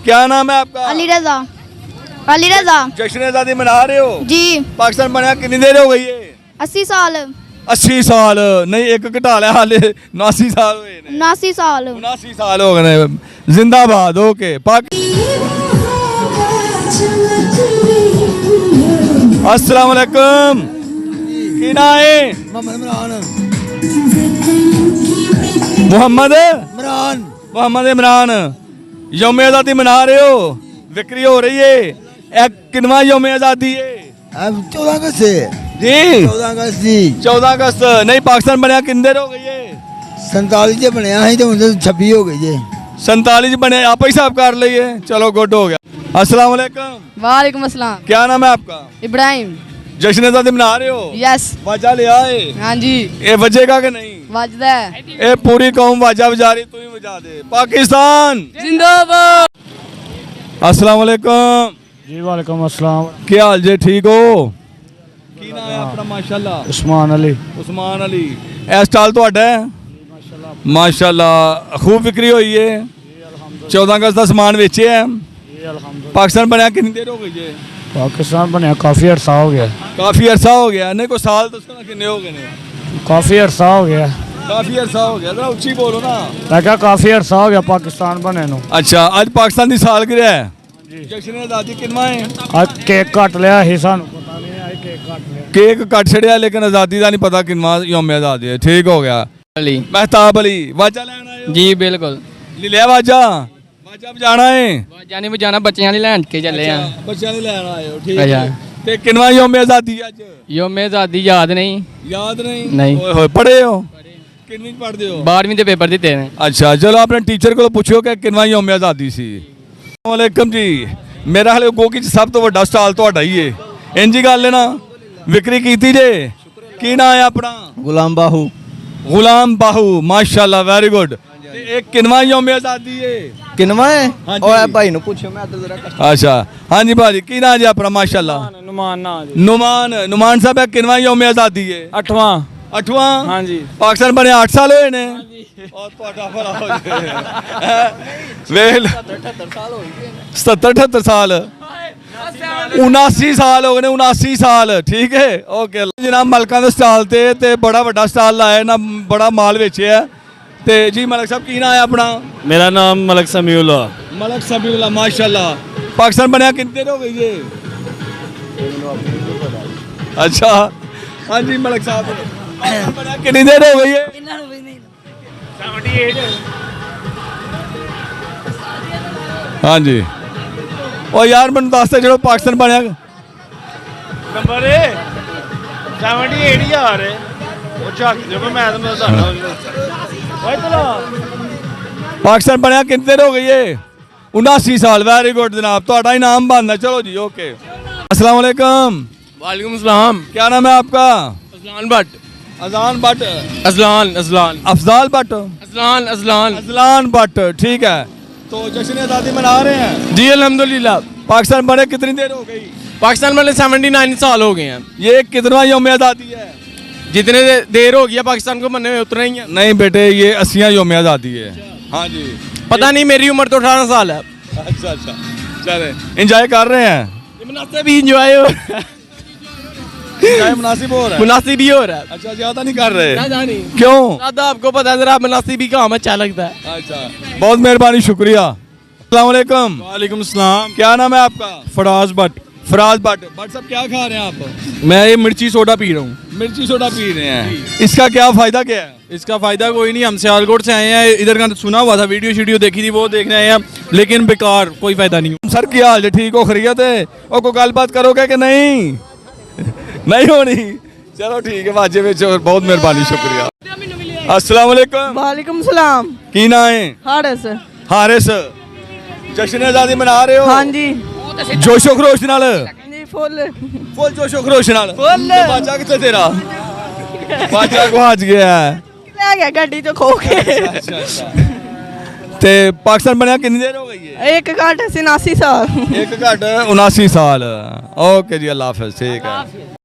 क्या नाम है आपका? अली रजा। अली रजा जश्न आज़ादी मना रहे हो जी। पाकिस्तान बनया कितनी देर हो गई है? 80 साल 80 साल नहीं एक घटा लिया हाले 79 साल हुए ने 79 साल 79 साल हो गए ने। जिंदाबाद। ओके अस्सलाम वालेकुम की ना है? मोहम्मद इमरान। मोहम्मद इमरान यौम आज़ादी मना रहे हो विक्री हो रही है किनवा यौम आज़ादी है? 14 अगस्त से जी 14 अगस्त जी 14 अगस्त नहीं पाकिस्तान बनया कितनी देर हो गई है? 47 से बनया है तो 26 हो गई है 47 बने आप ही साहब कर लिए चलो गुड हो गया। अस्सलाम वालेकुम। वालेकुम अस्सलाम। क्या नाम है आपका? इब्राहिम। जश्न आज़ादी मना रहे हो? यस। वाजा ले आए? हाँ जी ये बजेगा कि नहीं? वाजदा है। ये पूरी कौम वाजा बजा रही तू ही बजा दे। पाकिस्तान जिंदाबाद। अस्सलाम वालेकुम। जी वालेकुम अस्सलाम। क्या हाल जे ठीक हो? की नाम है अपना? माशाल्लाह उस्मान अली। उस्मान अली ਇਹ ਸਟਾਲ ਤੁਹਾਡਾ ਹੈ? ਮਾਸ਼ਾਅੱਲਾ खूब ਵਿਕਰੀ ਹੋਈ ਹੈ 14 अगस्त ਦਾ ਸਮਾਨ ਵੇਚਿਆ ਹੈ ਪਾਕਿਸਤਾਨ ਬਣਿਆ ਕਿੰਨੀ ਦੇਰ ਹੋ ਗਈ ਹੈ? पाकिस्तान बनया काफ़ी अरसा हो गया। ਕਾਫੀ ਅਰਸਾ ਹੋ ਗਿਆ ਨਹੀਂ ਕੋਈ ਸਾਲ ਦੱਸੋ ਨਾ ਕਿੰਨੇ ਹੋ ਗਏ ਨੇ? काफ़ी अरसा हो गया। ਕਾਫੀ ਅਰਸਾ ਹੋ ਗਿਆ ਜਰਾ ਉੱਚੀ ਬੋਲੋ ਨਾ। मैं क्या काफ़ी अरसा हो गया पाकिस्तान बने नू। ਅੱਛਾ ਅੱਜ ਪਾਕਿस्तान ਦੀ ਸਾਲगिरह ਹੈ ਜਸ਼ਨ ਆਜ਼ਾਦੀ ਕਿੰਨਾ ਹੈ? आज केक कट लिया ही सानू पता नहीं है केक कट लिया। ਕੇਕ ਕੱਟ ਛੜਿਆ ਲੇਕਿਨ ਆਜ਼ਾਦੀ ਦਾ ਨਹੀਂ ਪਤਾ ਕਿੰਨਾ ਯੌਮ ਆਜ਼ਾਦੀ ਹੈ। ਠੀਕ ਹੋ ਗਿਆ। अली ਮਹਿਤਾਬ ਅਲੀ ਵਾਜਾ ਲੈਣ ਆਏ ਹੋ? जी बिल्कुल। ਲੈ ਲਿਆ ਵਾਜਾ ਵਾਜਾ ਵਜਾਣਾ ਹੈ? जाने बजाना बच्चियां लैंड के चले हैं। ਬੱਚਿਆਂ ਨੂੰ ਲੈਣ ਆਏ ਹੋ ਠੀਕ ਅੱਛਾ। ਹੈ ਤੇ ਕਿੰਨਾ ਯੌਮ ਆਜ਼ਾਦੀ ਅੱਜ? योम आज़ादी याद नहीं। ਯਾਦ ਨਹੀਂ? ਨਹੀਂ। ਓਏ ਹੋਏ ਪੜ੍ਹੇ ਹੋ? ਕਿੰਨੀ ਪੜ੍ਹਦੇ ਹੋ? 12वीं के पेपर दिते हैं। ਅੱਛਾ ਚਲੋ ਆਪਣੇ ਟੀਚਰ ਕੋਲ ਪੁੱਛਿਓ ਕਿ ਕਿੰਨਾ ਯੌਮ ਆਜ਼ਾਦੀ ਸੀ। ਵਾਲੇਕਮ ਜੀ ਮੇਰਾ ਹਲੇ ਗੋਗੀ ਚ ਸਭ ਤੋਂ ਵੱਡਾ ਸਟਾਲ ਤੁਹਾਡਾ ਹੀ ਏ ਇੰਜ ਹੀ ਗੱਲ ਹੈ ਨਾ ਵਿਕਰੀ ਕੀਤੀ ਜੇ ਕੀ ਨਾਂ ਹੈ ਆਪਣਾ? गुलाम बाहू गुलाम बाहू माशाल्लाह वेरी गुड एक किनवा यौम आजादी है किनवा है हाँ जी। ओए भाई नु पूछो मैं तो जरा अच्छा हाँ जी भाजी की ना जी अपना माशाल्लाह नुमान ना नुमान नुमान साहब किनवा यौम आजादी है? 8वां। 8वां। हाँ जी। पाकिस्तान बने 8 साल हुए ने और ਤੁਹਾਡਾ ਭਲਾ ਹੋ ਜਾਏ ਵੇਲ 77 78 ਸਾਲ 79 ਸਾਲ ਹੋ ਗਏ ਨੇ 79 ਸਾਲ ਠੀਕ ਹੈ ਓਕੇ ਜਨਾਬ ਮਲਕਾਂ ਦੇ ਸਟਾਲ ਤੇ ਬੜਾ ਵੱਡਾ ਸਟਾਲ ਲਾਇਆ ਨਾ ਬੜਾ ਮਾਲ ਵੇਚਿਆ ਤੇ ਜੀ ਮਲਕ ਸਾਹਿਬ ਕੀ ਨਾਮ ਹੈ ਆਪਣਾ? मेरा नाम मलक समीउल्ला। मलक सबीउल्लाह माशाल्लाह पाकिस्तान बनया कितनी देर हो गई है? अच्छा हाँ जी मलक साहब पाकिस्तान बनया कितनी देर हो गई है? 78। हाँ जी और यार मैं दस जो पाकिस्तान बनया नंबर 78 यार वो झक जो मैं पाकिस्तान बनया कितनी देर हो गई है? 79 साल वेरी गुड जनाब ਤੁਹਾਡਾ इनाम बनना चलो जी ओके। अस्सलाम वालेकुम। वालेकुम अस्सलाम। क्या नाम है आपका? अज़लान भट्ट। अजान भट्ट अज़लान अज़लान अफजाल भट्ट अज़लान अज़लान अजलान भट्ट ठीक है। तो जश्न आज़ादी मना रहे हैं जी अल्हम्दुलिल्लाह। पाकिस्तान बने कितनी देर हो गई? पाकिस्तान वाले 79 साल हो गए हैं। ये कितना यौम आज़ादी है? जितने देर हो गया पाकिस्तान को बनने में उतना ही है। नहीं बेटे ये 80 यौम आज़ादी है। हाँ जी पता नहीं मेरी उम्र तो 18 साल है। अच्छा अच्छा चले इंजॉय कर रहे हैं मुनासिब ही इंजॉय हो इंजॉय मुनासिब हो रहा है मुनासिब ही हो रहा है। अच्छा ज्यादा नहीं कर रहे ज़्यादा नहीं। क्यों? ज़्यादा आपको पता है जरा मुनासिब ही काम अच्छा लगता है। अच्छा बहुत मेहरबानी शुक्रिया। अस्सलाम वालेकुम। वालेकुम सलाम। क्या नाम है आपका? फराज भट्ट। फराज भट्ट भट्ट साहब क्या खा रहे हैं आप? मैं ये मिर्ची सोडा पी रहा हूँ। मिर्ची सोडा पी रहे हैं इसका क्या फायदा क्या है? इसका फ़ायदा कोई नहीं, हम सियालकोट से आए हैं, इधर का सुना हुआ था, वीडियो देखी थी, वो देखने आए हैं, लेकिन बेकार, कोई फ़ायदा नहीं। सर क्या हाल है ठीक हो खरीत है और कोई गलबात करोगे कि नहीं? नहीं होनी चलो ठीक है वाजे में बहुत मेहरबानी शुक्रिया। अस्सलाम वालेकुम। वालेकुम सलाम। की ना है? हारिस। हारिस जश्न आज़ादी मना रहे हो? हाँ जी जोशो खरोश नाल जी फुल फुल जोशो खरोश नाल फुल। ते बाजा किथे तेरा? बाजा गुआच गया है ले गया गड्डी तो खो के। अच्छा अच्छा ते पाकिस्तान बनया कितनी देर हो गई है? एक घाट 87 साल। एक घट 79 साल ओके जी अल्लाह हाफिज ठीक है।